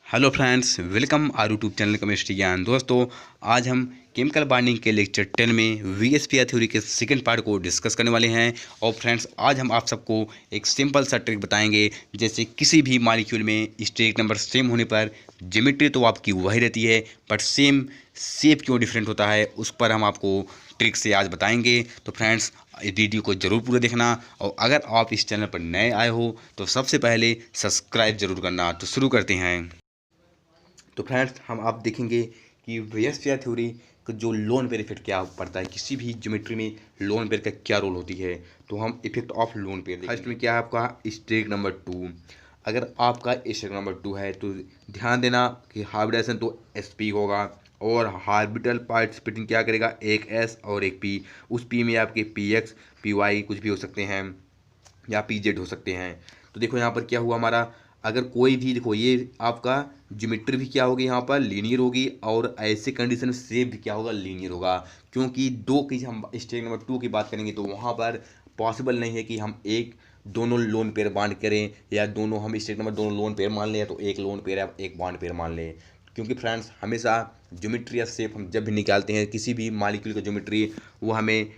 Hello friends, welcome our YouTube channel chemistry ज्ञान। दोस्तों, आज हम केमिकल बॉन्डिंग के लेक्चर 10 में वीएसपीआर थ्योरी के सेकंड पार्ट को डिस्कस करने वाले हैं। और फ्रेंड्स, आज हम आप सबको एक सिंपल सा ट्रिक बताएंगे। जैसे किसी भी मॉलिक्यूल में स्टेट नंबर सेम होने पर ज्योमेट्री तो आपकी वही रहती है, बट सेम शेप क्यों डिफरेंट होता है उस पर हम आपको ट्रिक से आज बताएंगे। तो फ्रेंड्स, वीडियो को ज़रूर पूरा देखना। और अगर आप इस चैनल पर नए आए हो तो सबसे पहले सब्सक्राइब जरूर करना। तो शुरू करते हैं। तो फ्रेंड्स, हम आप देखेंगे कि वीएसपीआर थ्योरी का जो लोन पेयर इफेक्ट क्या पड़ता है, किसी भी ज्योमेट्री में लोन पेयर का क्या रोल होती है। तो हम effect of lone pair first में क्या है आपका स्टेट नंबर 2। अगर आपका स्टेट नंबर 2 है तो ध्यान देना कि हाइब्रिडेशन तो sp होगा और हार्बिटल पार्टिसिपेटिंग क्या करेगा, एक s और एक p। उस p में आपके px py कुछ भी हो सकते हैं या pz हो सकते हैं। तो देखो यहाँ पर क्या हुआ हमारा, अगर कोई भी देखो ये आपका ज्योमेट्री भी क्या होगी, यहाँ पर लीनियर होगी और ऐसे कंडीशन में शेप भी क्या होगा, लीनियर होगा। क्योंकि दो की हम स्टेज नंबर 2 की बात करेंगे तो वहाँ पर पॉसिबल नहीं है कि हम एक दोनों लोन पेयर बांड करें या दोनों हम स्टेज नंबर दोनों लोन पेयर मान लें या तो एक लोन पेयर या एक बॉन्ड पेयर मान लें। क्योंकि फ्रेंड्स, हमेशा ज्योमेट्री या शेप हम जब भी निकालते हैं किसी भी मॉलिक्यूल का ज्योमेट्री, वो हमें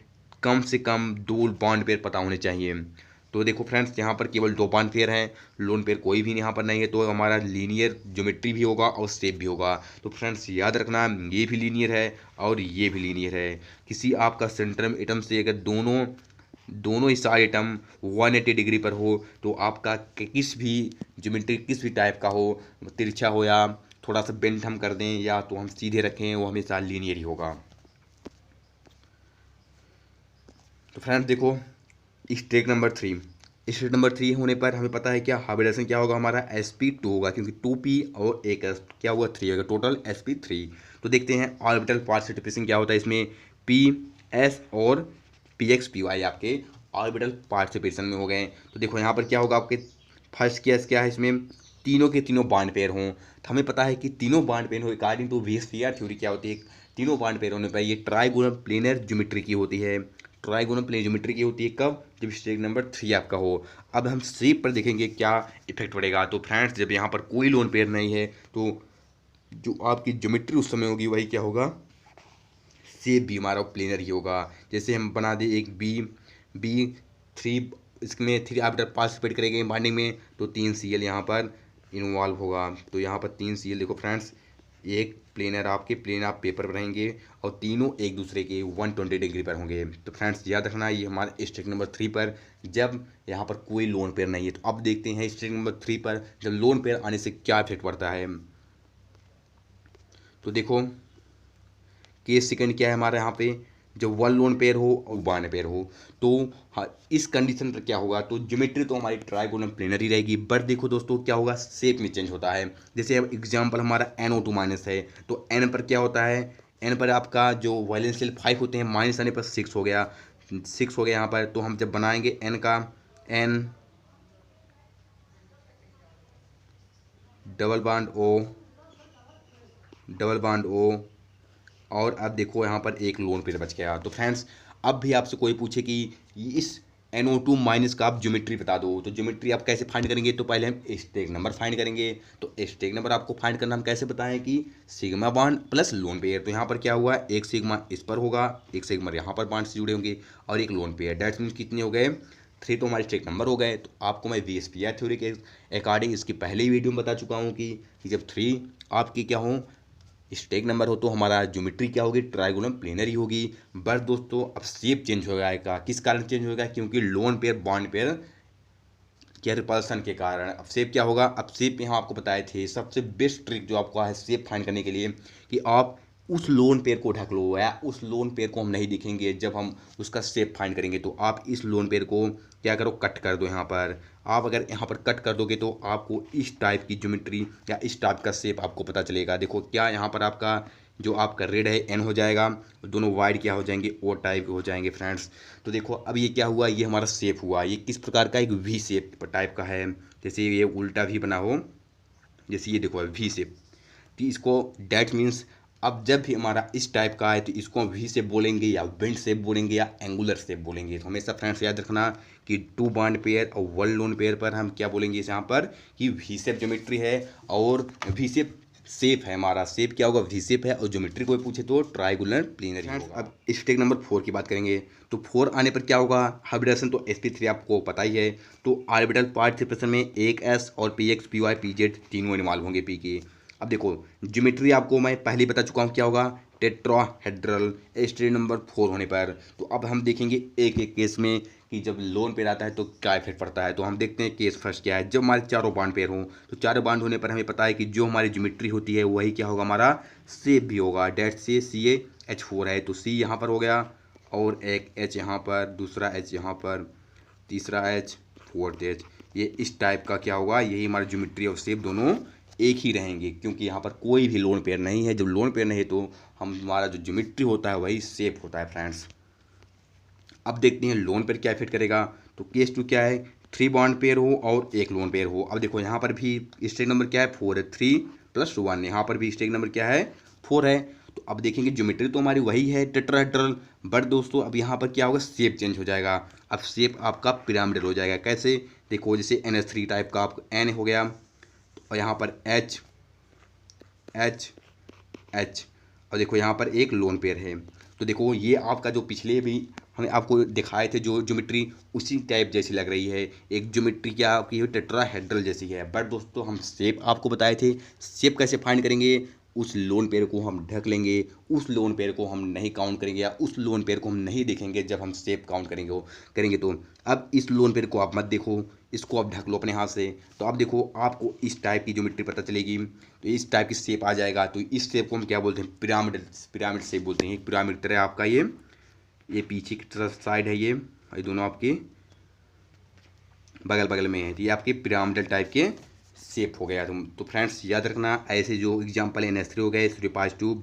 कम से कम दो बॉन्ड पेयर पता होने चाहिए। तो देखो फ्रेंड्स, यहाँ पर केवल दो बॉन्ड पेयर हैं, लोन पेयर कोई भी यहाँ पर नहीं है, तो हमारा लीनियर ज्योमेट्री भी होगा और शेप भी होगा। तो फ्रेंड्स याद रखना, ये भी लीनियर है और ये भी लीनियर है। किसी आपका सेंट्रम एटम से अगर दोनों दोनों ही सारे एटम 180 डिग्री पर हो तो आपका किस भी ज्योमेट्री किस भी टाइप का हो, तिरछा हो या थोड़ा सा बेंट हम कर दें या तो हम सीधे रखें, वो हमेशा लीनियर ही होगा। तो फ्रेंड्स देखो, स्टेक नंबर 3, स्टेक नंबर 3 होने पर हमें पता है क्या हाइब्रिडेशन क्या होगा, हमारा sp2 होगा। क्योंकि 2p और एक s क्या हुआ, 3 होगा, टोटल sp3। तो देखते हैं ऑर्बिटल पार्टिसिपेशन क्या होता है इसमें, ps और px py आपके ऑर्बिटल पार्टिसिपेशन में हो गए। तो देखो यहाँ पर क्या होगा, आपके फर्स्ट केस क्या है, इसमें तीनों के तीनों बॉन्ड पेयर हों। तो हमें पता है कि तीनों बॉन्ड पेयर हो अकॉर्डिंग टू वीएसपीआर थ्योरी क्या होती है, तीनों बॉन्ड पेयर होने पर ये ट्राइगोनल प्लेनर ज्योमेट्री की होती है। ट्राइगोनल प्लेन ज्योमेट्री की होती है कब, जब स्टेज नंबर 3 आपका हो। अब हम शेप पर देखेंगे क्या इफेक्ट पड़ेगा। तो फ्रेंड्स, जब यहाँ पर कोई लोन पेयर नहीं है तो जो आपकी ज्योमेट्री उस समय होगी वही क्या होगा, शेप भी हमारा प्लेनर ही होगा। जैसे हम बना दें एक बी 3, इसमें 3 ऑर्बिटल पार्टिसिपेट करेंगे बॉन्डिंग में, तो 3 Cl यहाँ पर इन्वॉल्व होगा। तो यहाँ पर 3 Cl देखो फ्रेंड्स, एक प्लेनर आपके प्लेन आप पेपर पर रहेंगे और तीनों एक दूसरे के 120 डिग्री पर होंगे। तो फ्रेंड्स याद रखना, ये हमारे स्टेक नंबर 3 पर जब यहाँ पर कोई लोन पेयर नहीं है। तो अब देखते हैं स्टेक नंबर 3 पर जब लोन पेयर आने से क्या इफेक्ट पड़ता है। तो देखो केस सेकंड क्या है हमारा, यहाँ पे जब वन लोन पेयर हो और बॉन्ड पेयर हो तो हाँ, इस कंडीशन पर क्या होगा, तो ज्योमेट्री तो हमारी ट्राइगोनल प्लेनर ही रहेगी। बट देखो दोस्तों क्या होगा, शेप में चेंज होता है। जैसे अब एग्जांपल हमारा NO2 माइनस है, तो N पर क्या होता है, N पर आपका जो वैलेंशियल 5 होते हैं, माइनस आने पर 6 हो गया, 6 हो गया यहाँ पर। तो हम जब बनाएंगे N का N double bond O, double bond O, और अब देखो यहाँ पर एक लोन पेयर बच गया। तो फ्रेंड्स, अब भी आपसे कोई पूछे कि इस NO2 माइनस का आप ज्योमेट्री बता दो, तो ज्योमेट्री आप कैसे फाइंड करेंगे, तो पहले हम स्टेक नंबर फाइंड करेंगे। तो स्टेक नंबर आपको फाइंड करना हम कैसे बताएं कि sigma bond plus lone pair. तो यहाँ पर क्या हुआ, एक सिग्मा इस पर होगा, एक सिग्मा यहाँ पर बॉन्ड से जुड़े होंगे और एक लोन पेयर। डेट्स मीन्स कितने हो गए, 3 तो हमारे स्टेक नंबर हो गए। तो आपको मैं वीएसपीआर थ्योरी के अकॉर्डिंग इसकी पहले ही वीडियो में बता चुका हूँ कि जब 3 आपकी क्या हो स्टेक नंबर हो तो हमारा ज्योमेट्री क्या होगी, ट्राइगोनल प्लेनर ही होगी। बस दोस्तों, अब शेप चेंज हो जाएगा। किस कारण चेंज होगा, क्योंकि लोन पेयर बॉन्ड पेयर क्या रिपल्सन के कारण। अब शेप क्या होगा, अब शेप यहाँ आपको बताए थे सबसे बेस्ट ट्रिक जो आपको है शेप फाइंड करने के लिए, कि आप उस लोन पेयर को ढक लो या उस लोन पेयर को हम नहीं दिखेंगे जब हम उसका शेप फाइंड करेंगे। तो आप इस लोन पेयर को क्या करो, कट कर दो। यहाँ पर आप अगर यहाँ पर कट कर दोगे तो आपको इस टाइप की ज्योमेट्री या इस टाइप का शेप आपको पता चलेगा। देखो क्या यहाँ पर आपका जो आपका रेड है N हो जाएगा, दोनों वाइड क्या हो जाएंगे, O टाइप के हो जाएंगे फ्रेंड्स। तो देखो अब ये क्या हुआ, ये हमारा शेप हुआ, ये किस प्रकार का, एक V शेप टाइप का है। जैसे ये उल्टा भी बना हो, जैसे ये देखो V शेप। तो इसको डेट मीन्स अब जब भी हमारा इस टाइप का है तो इसको वी शेप बोलेंगे या बेंट शेप बोलेंगे या एंगुलर शेप बोलेंगे। तो हमेशा फ्रेंड्स याद रखना कि टू बॉन्ड पेयर और वन लोन पेयर पर हम क्या बोलेंगे यहाँ पर कि वी शेप ज्योमेट्री है और वी शेप शेप है। हमारा शेप क्या होगा, वी शेप है, और ज्योमेट्री कोई पूछे तो ट्राइगुलर प्लेनर ही होगा। अब स्टेप नंबर 4 की बात करेंगे तो 4 आने पर क्या होगा, हाइब्रिडेशन तो sp3 आपको पता ही है। तो ऑर्बिटल पार्टिसिपेशन में एक s और px py pz तीनों इन्वॉल्व होंगे p के। अब देखो ज्योमेट्री आपको मैं पहले ही बता चुका हूँ क्या होगा, टेट्राहेड्रल स्टेप नंबर 4 होने पर। तो अब हम देखेंगे एक एक केस में कि जब लोन पेयर आता है तो क्या इफेक्ट पड़ता है। तो हम देखते हैं केस फर्स्ट क्या है। जब हमारे चारों बॉन्ड पेयर हों तो चारों बॉन्ड होने पर हमें पता है कि जो हमारी ज्योमेट्री होती है वही क्या होगा, हमारा शेप भी होगा। डेट से CaH4 है तो C यहाँ पर हो गया और एक H यहाँ पर, दूसरा H यहाँ पर, तीसरा H, फोर्थ H। ये इस टाइप का क्या होगा, यही हमारी ज्योमेट्री और शेप दोनों एक ही रहेंगे क्योंकि यहाँ पर कोई भी लोन पेयर नहीं है। जब लोन पेयर नहीं है तो हमारा जो ज्योमेट्री होता है वही शेप होता है फ्रेंड्स। अब देखते हैं लोन पेयर क्या इफेक्ट करेगा। तो केस 2 क्या है, 3 बॉन्ड पेयर हो और एक लोन पेयर हो। अब देखो यहाँ पर भी स्टेक नंबर क्या है, 4 है, 3 + 1। यहाँ पर भी स्टेक नंबर क्या है, 4 है। तो अब देखेंगे ज्योमेट्री तो हमारी वही है टेट्राहेड्रल, बट दोस्तों अब यहाँ पर क्या होगा, शेप चेंज हो जाएगा। अब शेप आपका पिरामिडल हो जाएगा। कैसे, देखो जैसे NH3 टाइप का आपका N हो गया और यहाँ पर H H H और देखो यहाँ पर एक लोन पेयर है। तो देखो ये आपका जो पिछले भी हमें आपको दिखाए थे जो ज्योमेट्री उसी टाइप जैसी लग रही है। एक ज्योमेट्री क्या आपकी टेट्राहेड्रल जैसी है। बट दोस्तों हम शेप आपको बताए थे, शेप कैसे फाइंड करेंगे, उस लोन पेयर को हम ढक लेंगे, उस लोन पेयर को हम नहीं काउंट करेंगे या उस लोन पेयर को हम नहीं देखेंगे जब हम शेप काउंट करेंगे। तो अब इस लोन पेयर को आप मत देखो, इसको आप ढक लो अपने हाथ से। तो अब देखो आपको इस टाइप की ज्योमेट्री पता चलेगी, तो इस टाइप की शेप आ जाएगा। तो इस शेप को हम क्या बोलते हैं, पिरामिड शेप बोलते हैं। पिरामिड तरह आपका ये पीछे की तरफ साइड है, ये दोनों आपके बगल बगल में है। तो ये आपके पिरामिडल टाइप के शेप हो गया। तो फ्रेंड्स याद रखना, ऐसे जो एग्जांपल है NH3 हो गए, SURYPAS2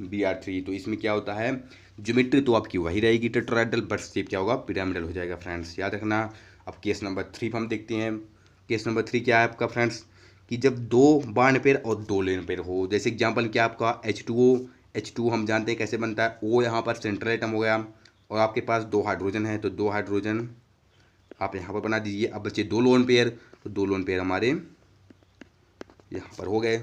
BR3। तो इसमें क्या होता है, ज्योमेट्री तो आपकी वही रहेगी टेट्राहेड्रल, बट शेप क्या होगा, पिरामिडल हो जाएगा फ्रेंड्स, याद रखना। अब केस नंबर 3 हम देखते हैं। केस नंबर 3 क्या है आपका फ्रेंड्स, कि जब 2 बॉन्ड पेयर और 2 लोन पेयर हो। जैसे एग्जांपल क्या आपका H2O हम जानते हैं कैसे बनता है, O यहाँ पर सेंट्रल एटम हो गया और आपके पास 2 हाइड्रोजन है, तो 2 हाइड्रोजन आप यहाँ पर बना दीजिए। अब बचे 2 लोन पेयर, तो 2 लोन पेयर हमारे यहाँ पर हो गए।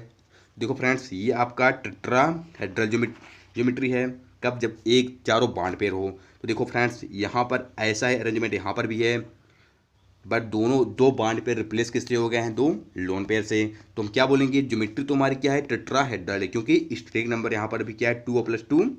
देखो फ्रेंड्स ये आपका टेट्राहेड्रल ज्योमेट्री है। कब, जब एक चारों बॉन्ड पेयर हो। तो देखो फ्रेंड्स यहाँ पर ऐसा है अरेंजमेंट, यहाँ पर भी है, बट दोनों 2 बॉन्ड पेयर रिप्लेस किससे हो गए हैं, 2 लोन पेयर से। तो हम क्या बोलेंगे, ज्योमेट्री तो हमारी क्या है, टेट्राहेड्रल है, क्योंकि स्टेक नंबर यहाँ पर भी क्या है, 2 + 2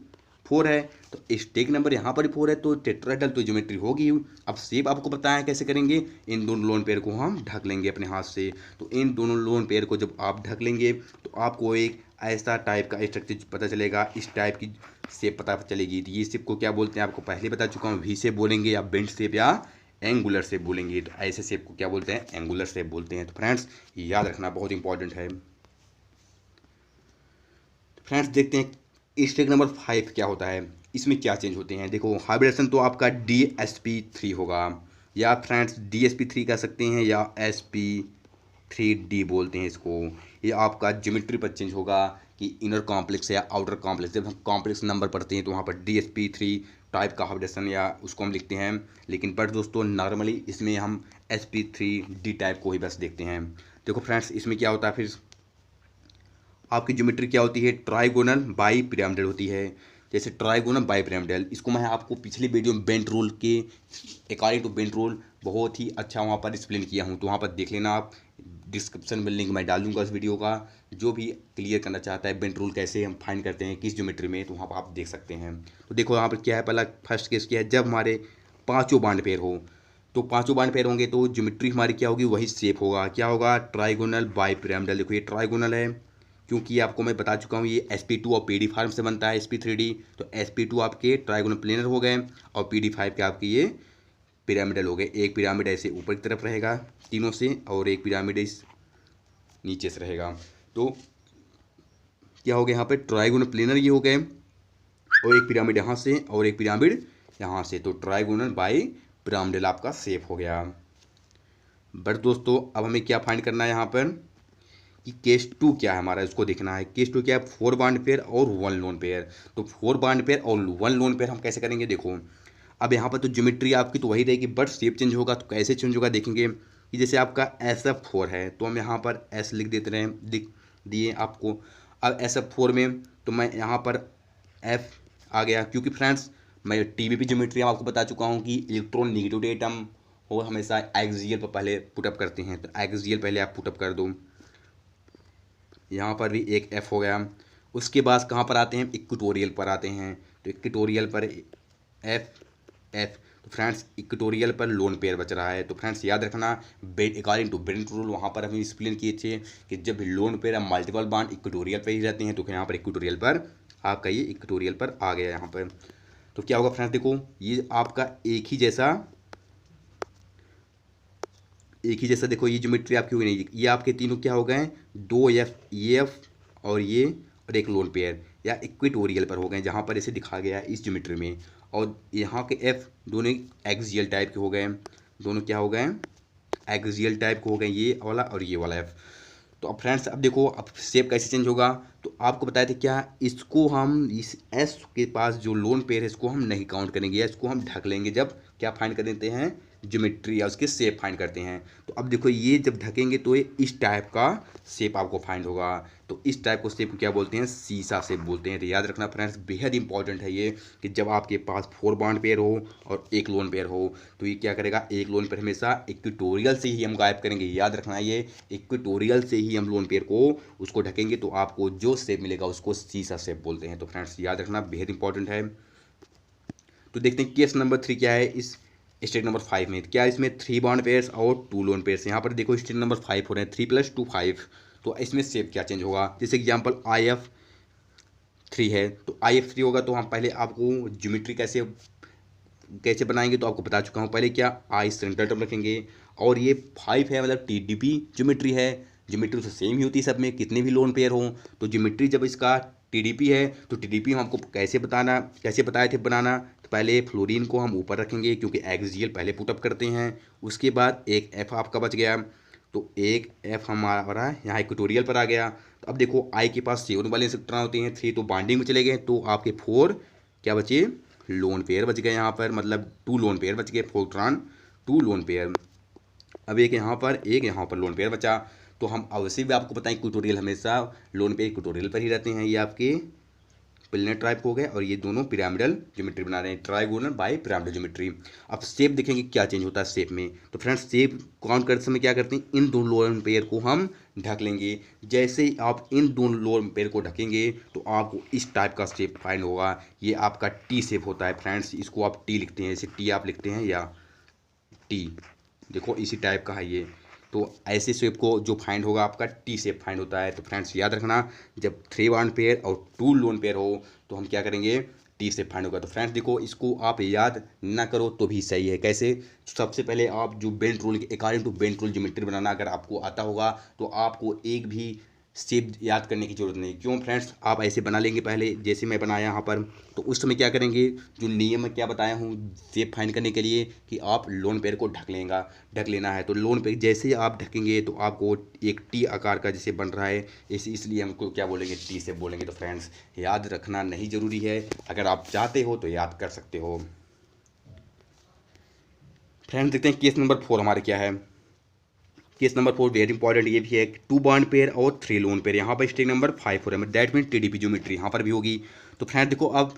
4 है। तो स्टेक नंबर यहाँ पर 4 है तो टेट्राहेड्रल तो ज्योमेट्री होगी। अब शेप आपको पता है कैसे करेंगे, इन दोनों लोन पेयर को हम ढक लेंगे अपने हाथ से। तो इन दोनों लोन पेयर को जब आप ढक लेंगे तो आपको एक ऐसा टाइप का स्ट्रक्चर पता चलेगा, इस टाइप की शेप पता चलेगी। तो ये शेप को क्या बोलते हैं आपको पहले बता चुका हूँ, वी शेप बोलेंगे या बेंट शेप या एंगुलर शेप बोलेंगे। तो ऐसे शेप को क्या बोलते हैं, एंगुलर शेप बोलते हैं। तो फ्रेंड्स याद रखना बहुत इंपॉर्टेंट है। फ्रेंड्स देखते हैं स्टेक नंबर 5 क्या होता है, इसमें क्या चेंज होते हैं। देखो हाइब्रिडेशन तो आपका DSP3 होगा, या फ्रेंड्स DSP3 कह सकते हैं या SP3D बोलते हैं इसको। ये आपका ज्योमेट्री पर चेंज होगा कि इनर कॉम्प्लेक्स या आउटर कॉम्प्लेक्स। जब हम कॉम्प्लेक्स नंबर पढ़ते हैं तो वहाँ पर DSP3 टाइप का हाइब्रिडेशन या उसको हम लिखते हैं। लेकिन पर दोस्तों नॉर्मली इसमें हम SP3D टाइप को ही बस देखते हैं। देखो फ्रेंड्स इसमें क्या होता है, फिर आपकी ज्योमेट्री क्या होती है, ट्राइगोनल बाई पिरामिडल होती है। जैसे ट्राइगोनल बाई पिरामिडल, इसको मैं आपको पिछली वीडियो में बेंट रूल के अकॉर्डिंग टू बेंट रूल बहुत ही अच्छा वहाँ पर एक्सप्लेन किया हूँ, तो वहाँ पर देख लेना आप। डिस्क्रिप्शन में लिंक मैं डाल दूँगा उस वीडियो का। जो भी क्लियर करना चाहता है बेंट रूल कैसे हम फाइंड करते हैं किस ज्योमेट्री में, तो वहाँ पर आप देख सकते हैं। तो देखो यहाँ पर क्या है, पहला फर्स्ट केस क्या है, जब हमारे 5 बॉन्ड पेयर हो। तो 5 बॉन्ड पेयर होंगे तो ज्योमेट्री हमारी क्या होगी, वही शेप होगा। क्या होगा, ट्राइगोनल बाई पिरामिडल। देखो ये ट्राइगोनल है क्योंकि आपको मैं बता चुका हूँ ये sp2 और PD फार्म से बनता है sp3d। तो sp2 आपके ट्राइगोनल प्लेनर हो गए और PD5 के आपके ये पिरामिडल हो गए। एक पिरामिड ऐसे ऊपर की तरफ रहेगा तीनों से और एक पिरामिड इस नीचे से रहेगा। तो क्या हो गया, यहाँ पे ट्राइगोनल प्लेनर ये हो गए और एक पिरामिड यहाँ से और एक पिरामिड यहाँ से। तो ट्राइगोनल बाई पिरामिडल आपका शेप हो गया। बट दोस्तों अब हमें क्या फाइंड करना है यहाँ पर, कि केस 2 क्या है हमारा, इसको देखना है। केस 2 क्या है, 4 बॉन्ड पेयर और 1 लोन पेयर। तो 4 बॉन्ड पेयर और 1 लोन पेयर हम कैसे करेंगे, देखो अब यहाँ पर तो ज्योमेट्री आपकी तो वही रहेगी, बट शेप चेंज होगा। तो कैसे चेंज होगा देखेंगे कि जैसे आपका SF4 है तो हम यहाँ पर S लिख देते रहे, लिख दिए आपको। अब SF4 में तो मैं यहाँ पर F आ गया, क्योंकि फ्रेंड्स मैं TBP ज्योमेट्री आपको बता चुका हूँ कि इलेक्ट्रॉन निगेटिव एटम हो हमेशा एक्सियल पर पहले पुटअप करते हैं। तो एक्सियल पहले आप पुटअप कर दो, यहाँ पर भी एक F हो गया। उसके बाद कहाँ पर आते हैं, इक्वेटोरियल पर आते हैं। तो इक्वेटोरियल पर F तो फ्रेंड्स इक्वेटोरियल पर लोन पेयर बच रहा है। तो फ्रेंड्स याद रखना, अकॉर्डिंग टू बेंट रूल वहाँ पर हम एक्सप्लेन किए थे कि जब lone pair multiple bond equatorial पर ही रहते हैं तो यहाँ पर इक्वेटोरियल पर आपका ये इक्वेटोरियल पर आ गया यहाँ पर। तो क्या होगा फ्रेंड्स, देखो ये आपका एक ही जैसा देखो ये ज्योमेट्री आपकी हुई नहीं, ये आपके तीनों क्या हो गए, 2F, ये F और ये और एक लोन पेयर या इक्वेटोरियल पर हो गए, जहाँ पर इसे दिखा गया है इस ज्योमेट्री में। और यहाँ के F दोनों एक्सियल टाइप के हो गए, दोनों क्या हो गए, एक्सियल टाइप के हो गए, ये वाला और ये वाला F। तो अब फ्रेंड्स अब देखो अब शेप कैसे चेंज होगा। तो आपको बताया था क्या, इसको हम इस S के पास जो लोन पेयर है इसको हम नहीं काउंट करेंगे या इसको हम ढक लेंगे जब क्या फाइंड कर देते हैं, ज्योमेट्री या उसके शेप फाइंड करते हैं। तो अब देखो ये जब ढकेंगे तो ये इस टाइप का शेप आपको फाइंड होगा। तो इस टाइप को शेप को क्या बोलते हैं, सीसा शेप बोलते हैं। तो याद रखना फ्रेंड्स, बेहद इंपॉर्टेंट है ये कि जब आपके पास 4 बॉन्ड पेयर हो और एक लोन पेयर हो तो ये क्या करेगा, एक लोन पेयर हमेशा इक्वेटोरियल से ही हम गायब करेंगे। याद रखना ये इक्वेटोरियल से ही हम लोन पेयर को उसको ढकेंगे तो आपको जो शेप मिलेगा उसको सीसा शेप बोलते हैं। तो फ्रेंड्स याद रखना, बेहद इंपॉर्टेंट है। तो देखते हैं केस नंबर 3 क्या है इस स्टेट नंबर 5 में। क्या इसमें 3 बॉन्ड पेयर्स और 2 लोन पेयर्स। यहाँ पर देखो स्टेट नंबर 5 हो रहे हैं, 3 + 2 5। तो इसमें शेप क्या चेंज होगा, जैसे एग्जांपल IF3 है तो IF3 होगा तो हम पहले आपको ज्योमेट्री कैसे कैसे बनाएंगे तो आपको बता चुका हूँ। पहले क्या आई सेंटर टर्म रखेंगे और ये 5 है मतलब TDP ज्योमेट्री है। ज्योमेट्री तो सेम ही होती है सब में, कितने भी लोन पेयर हो। तो ज्योमेट्री जब इसका TDP है तो TDP हम आपको कैसे बताए थे बनाना। तो पहले फ्लोरीन को हम ऊपर रखेंगे क्योंकि एक्सियल पहले पुटअप करते हैं। उसके बाद एक F आपका बच गया, तो एक F हमारा यहाँ इक्वेटोरियल पर आ गया। तो अब देखो आई के पास 7 वाले इलेक्ट्रॉन होते हैं, 3 तो बॉन्डिंग में चले गए तो आपके 4 क्या बचे, लोन पेयर बच गए यहाँ पर, मतलब 2 लोन पेयर बच गए, फोर्ट्रॉन 2 लोन पेयर। अब एक यहाँ पर लोन पेयर बचा। तो हम अवश्य भी आपको बताएं ट्यूटोरियल हमेशा लोन पेयर ट्यूटोरियल पर ही रहते हैं। ये आपके प्लेनेट टाइप हो गए और ये दोनों पिरामिडल ज्योमेट्री बना रहे हैं, ट्राइगोनल बाय पिरामिडल ज्योमेट्री। अब शेप देखेंगे क्या चेंज होता है शेप में। तो फ्रेंड्स शेप काउंट करते समय क्या करते हैं, इन दो लोन पेयर को हम ढक लेंगे। जैसे ही आप इन दोनों लोन पेयर को ढकेंगे तो आपको इस टाइप का शेप फाइंड होगा। ये आपका टी शेप होता है फ्रेंड्स, इसको आप टी लिखते हैं, जैसे टी आप लिखते हैं या टी, देखो इसी टाइप का है ये। तो ऐसे शेप को जो फाइंड होगा आपका टी शेप फाइंड होता है। तो फ्रेंड्स याद रखना, जब 3 बॉन्ड पेयर और 2 लोन पेयर हो तो हम क्या करेंगे, टी शेप फाइंड होगा। तो फ्रेंड्स देखो इसको आप याद ना करो तो भी सही है। कैसे, सबसे पहले आप जो बेंट रूल के according to bent rule geometry बनाना अगर आपको आता होगा तो आपको एक भी शेप याद करने की जरूरत नहीं। क्यों फ्रेंड्स, आप ऐसे बना लेंगे पहले जैसे मैं बनाया यहाँ पर। तो उस समय क्या करेंगे, जो नियम मैं क्या बताया हूँ शेप फाइंड करने के लिए कि आप लोन पेयर को ढक लेना है। तो लोन पेयर जैसे ही आप ढकेंगे तो आपको एक टी आकार का जैसे बन रहा है इसलिए हमको क्या बोलेंगे, टी शेप बोलेंगे। तो फ्रेंड्स याद रखना नहीं ज़रूरी है, अगर आप चाहते हो तो याद कर सकते हो। फ्रेंड्स देखते हैं केस नंबर 4 हमारे क्या है। केस नंबर 4 वेरी इंपॉर्टेंट, ये भी है 2 बॉन्ड पेयर और 3 लोन पेयर। यहाँ पर स्टेज नंबर 5 हो रहा है, दैट मीन TDP ज्योमेट्री यहाँ पर भी होगी। तो फ्रेंड देखो अब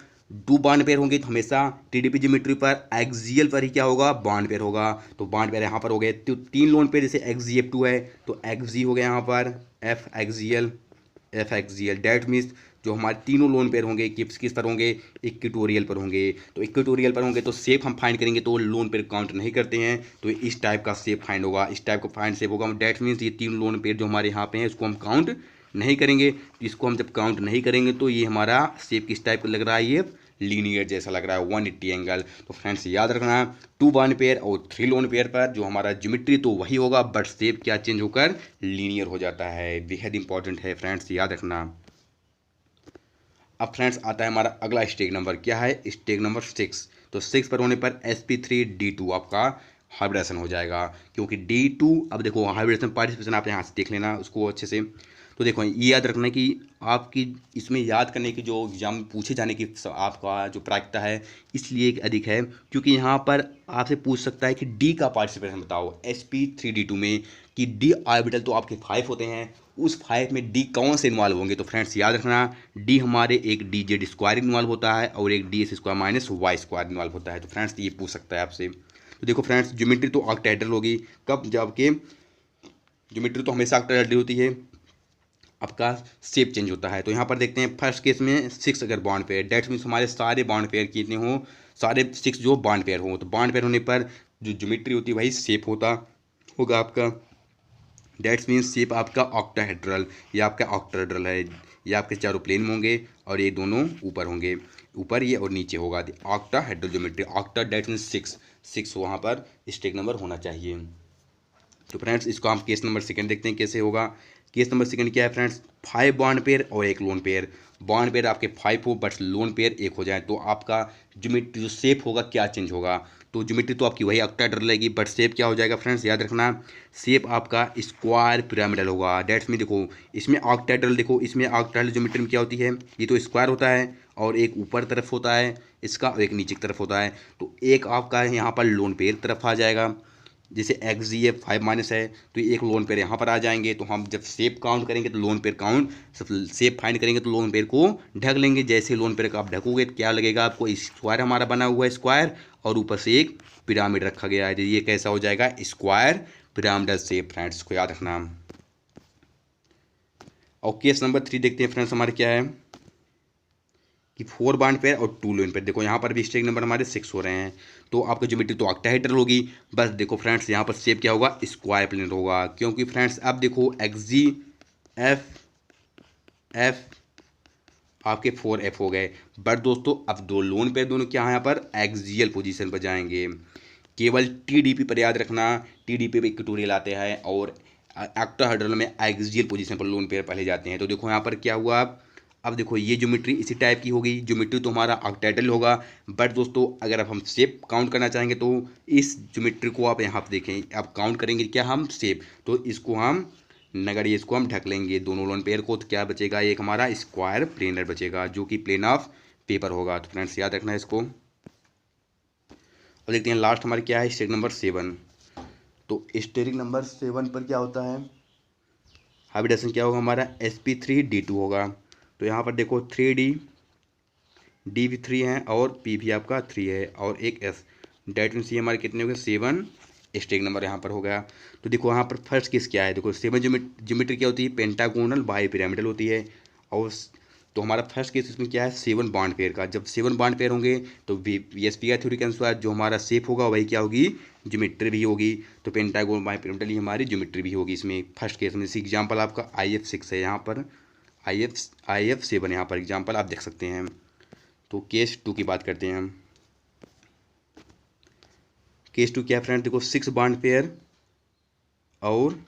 2 बॉन्ड पेयर होंगे तो हमेशा TDP ज्योमेट्री पर एक्सियल पर ही क्या होगा, बॉन्ड पेयर होगा। तो बॉन्ड पेयर यहाँ पर हो गए। तो 3 लोन पेयर जैसे XGF2 है तो XG हो गया यहाँ पर, F एक्सियल, डैट मीन्स जो हमारे तीनों लोन पेयर होंगे किस पर होंगे, इक्वेटोरियल पर होंगे। तो इक्वेटोरियल पर होंगे तो शेप हम फाइंड करेंगे तो लोन पेयर काउंट नहीं करते हैं। तो इस टाइप का शेप फाइंड होगा, इस टाइप का फाइंड शेप होगा। डैट मीन्स ये 3 लोन पेयर जो हमारे यहाँ पे हैं इसको हम काउंट नहीं करेंगे। इसको हम जब काउंट नहीं करेंगे तो ये हमारा शेप किस टाइप का लग रहा है, ये लीनियर जैसा लग रहा है, 180 एंगल। तो फ्रेंड्स याद रखना 2 बॉन्ड पेयर और 3 लोन पेयर पर जो हमारा ज्योमेट्री तो वही होगा बट शेप क्या चेंज होकर लीनियर हो जाता है। बेहद इंपॉर्टेंट है फ्रेंड्स, याद रखना। अब फ्रेंड्स आता है हमारा अगला स्टेज नंबर, क्या है स्टेज नंबर 6। तो 6 पर होने पर sp3d2 आपका हाइब्रिडेशन हो जाएगा, क्योंकि D2 अब देखो हाइब्रिडेशन पार्टिसिपेशन आप यहाँ से देख लेना उसको अच्छे से। तो देखो ये याद रखना कि आपकी इसमें याद करने की जो एग्जाम पूछे जाने की आपका जो प्रायिकता है इसलिए अधिक है, क्योंकि यहाँ पर आपसे पूछ सकता है कि डी का पार्टिसिपेशन बताओ sp3d2 में, कि डी ऑर्बिटल तो आपके 5 होते हैं, उस 5 में डी कौन से इन्वॉल्व होंगे। तो फ्रेंड्स याद रखना डी हमारे एक डी जेड स्क्वायर इन्वॉल्व होता है और एक D S square minus Y square involve होता है। तो फ्रेंड्स ये पूछ सकता है आपसे। तो देखो फ्रेंड्स ज्योमेट्री तो ऑक्टाहेड्रल होगी, कब जबकि ज्योमेट्री तो हमेशा ऑक्टाहेड्रल होती है, आपका शेप चेंज होता है। तो यहाँ पर देखते हैं फर्स्ट केस में 6 अगर बॉन्ड पेयर, डेट्स मीन्स हमारे सारे बॉन्ड पेयर कितने हों, सारे 6 जो बॉन्ड पेयर हों। तो बॉन्ड पेयर होने पर जो ज्योमेट्री होती है वही शेप होगा आपका। डेट्स मीन्स शेप आपका ऑक्टाहेड्रल, ये आपका ऑक्टाहेड्रल है, ये आपके चारों प्लेन में होंगे और ये दोनों ऊपर होंगे, ऊपर ये और नीचे होगा ऑक्टाहेड्रल ज्योमेट्री। ऑक्टा डेट्स मीन्स 6 वहाँ पर स्टेक नंबर होना चाहिए। तो फ्रेंड्स इसको हम केस नंबर सेकंड देखते हैं कैसे होगा। केस नंबर सेकंड क्या है फ्रेंड्स, 5 बॉन्ड पेयर और एक लोन पेयर। बॉन्ड पेयर आपके 5 हो बट लोन पेयर 1 हो जाए, तो आपका ज्योमेट्री जो शेप होगा क्या चेंज होगा। तो ज्योमेट्री तो आपकी वही ऑक्टाहेड्रल रहेगी बट शेप क्या हो जाएगा फ्रेंड्स, याद रखना शेप आपका स्क्वायर पिरामिडल होगा। डेट्स में देखो इसमें ऑक्टाहेड्रल, देखो इसमें ऑक्टाहेड्रल ज्योमेट्री में क्या होती है, ये तो स्क्वायर होता है और एक ऊपर तरफ होता है इसका और एक नीचे की तरफ होता है। तो एक आपका यहाँ पर लोन पेयर तरफ आ जाएगा, जैसे एक्स जी 5 माइनस है तो एक लोन पेयर यहाँ पर आ जाएंगे। तो हम जब शेप काउंट करेंगे तो लोन पेयर काउंट सब शेप फाइंड करेंगे तो लोन पेयर को ढक लेंगे। जैसे लोन पेयर का आप ढकोगे तो क्या लगेगा आपको, स्क्वायर हमारा बना हुआ है स्क्वायर और ऊपर से एक पिरामिड रखा गया है, तो ये कैसा हो जाएगा स्क्वायर पिरामिडल शेप। फ्रेंड्स को याद रखना। और केस नंबर 3 देखते हैं फ्रेंड्स हमारे क्या है कि 4 बॉन्ड पेयर और 2 लोन पेयर। देखो यहाँ पर भी स्टेक नंबर हमारे 6 हो रहे हैं, तो आपका ज्योमेट्री तो ऑक्टाहेड्रल होगी। बस देखो फ्रेंड्स यहाँ पर शेप क्या होगा, स्क्वायर प्लेन होगा, क्योंकि फ्रेंड्स अब देखो एक्स जी एफ आपके 4F हो गए। बट दोस्तों अब दो लोन पेयर दोनों क्या है यहाँ पर एक्सियल पोजीशन पर जाएंगे। केवल TDP पर याद रखना, TDP पे इक्वेटोरियल आते हैं और ऑक्टाहेड्रल में एक्सियल पोजीशन पर लोन पेयर पहले जाते हैं। तो देखो यहाँ पर क्या हुआ, अब देखो ये ज्योमेट्री इसी टाइप की होगी, ज्योमेट्री तो हमारा ऑक्टाहेड्रल होगा। बट दोस्तों अगर अब हम शेप काउंट करना चाहेंगे तो इस ज्योमेट्री को आप यहाँ पर देखें, अब काउंट करेंगे क्या हम शेप, तो इसको हम नगर इसको हम ढक लेंगे दोनों लोन पेयर को, तो क्या बचेगा एक हमारा स्क्वायर प्लेनर बचेगा जो कि प्लेन ऑफ पेपर होगा। तो फ्रेंड्स याद रखना है इसको। और देखते हैं लास्ट हमारे क्या है स्टेक नंबर 7। तो स्टेरिक नंबर 7 पर क्या होता है, हाइब्रिडेशन क्या होगा हमारा sp3d2 होगा। तो यहाँ पर देखो 3d d भी 3 है और p भी आपका 3 है और एक s, डेट मीन्स ये हमारे कितने हो गए 7 स्टेक नंबर यहाँ पर हो गया। तो देखो यहाँ पर फर्स्ट केस क्या है, देखो 7 ज्योमेट्री क्या होती है, पेंटागोनल बाई पिरामिडल होती है। और तो हमारा फर्स्ट केस इसमें क्या है 7 बॉन्ड पेयर का। जब 7 बॉन्ड पेयर होंगे तो VSP का थ्योरी के अनुसार जो हमारा शेप होगा वही क्या होगी, ज्योमेट्री भी होगी। तो पेंटागोन बाई पिरामिडल ही हमारी ज्योमेट्री भी होगी इसमें फर्स्ट केस में। इसी एग्जाम्पल आपका IF6 है, यहाँ पर IF7 यहाँ पर एग्जाम्पल आप देख सकते हैं। तो केस 2 की बात करते हैं हम। केस 2 क्या है फ्रेंड, देखो 6 बॉन्ड पेयर और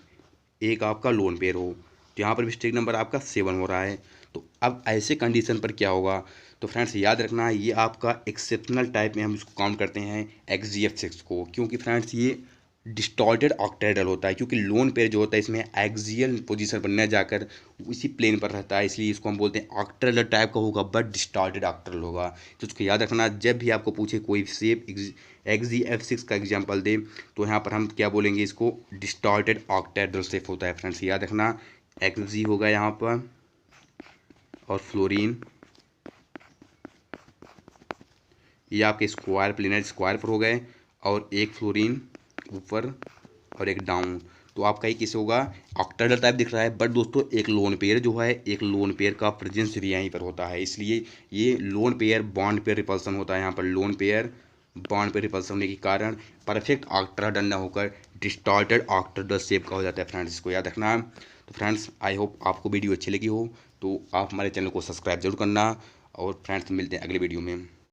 एक आपका लोन पेयर हो, तो यहाँ पर भी स्टेक नंबर आपका 7 हो रहा है। तो अब ऐसे कंडीशन पर क्या होगा, तो फ्रेंड्स याद रखना ये आपका एक्सेप्शनल टाइप में हम इसको काउंट करते हैं XGF6 को, क्योंकि फ्रेंड्स ये डिस्टॉर्टेड ऑक्टाहेड्रल होता है, क्योंकि लोन पेयर जो होता है इसमें एक्सियल पोजीशन पर न जाकर उसी प्लेन पर रहता है, इसलिए इसको हम बोलते हैं ऑक्टाहेड्रल टाइप का होगा बट डिस्टॉर्टेड ऑक्टाहेड्रल होगा। तो उसको याद रखना, जब भी आपको पूछे कोई शेप XGF6 का एग्जांपल दे तो यहाँ पर हम क्या बोलेंगे, इसको डिस्टॉर्टेड ऑक्टाहेड्रल शेप होता है। फ्रेंड्स याद रखना XG होगा यहाँ पर और फ्लोरीन ये आपके स्क्वायर प्लेनर स्क्वायर पर हो गए और एक फ्लोरीन ऊपर और एक डाउन, तो आपका ही किस होगा ऑक्टाहेड्रल टाइप दिख रहा है। बट दोस्तों एक लोन पेयर जो है, एक लोन पेयर का प्रेजेंस भी यहीं पर होता है, इसलिए ये lone pair bond pair repulsion होता है। यहाँ पर lone pair bond pair repulsion होने के कारण परफेक्ट ऑक्टाहेड्रल न होकर डिस्टॉर्टेड ऑक्टाहेड्रल शेप का हो जाता है। फ्रेंड्स इसको याद रखना। तो फ्रेंड्स आई होप आपको वीडियो अच्छी लगी हो, तो आप हमारे चैनल को सब्सक्राइब जरूर करना और फ्रेंड्स मिलते हैं अगले वीडियो में।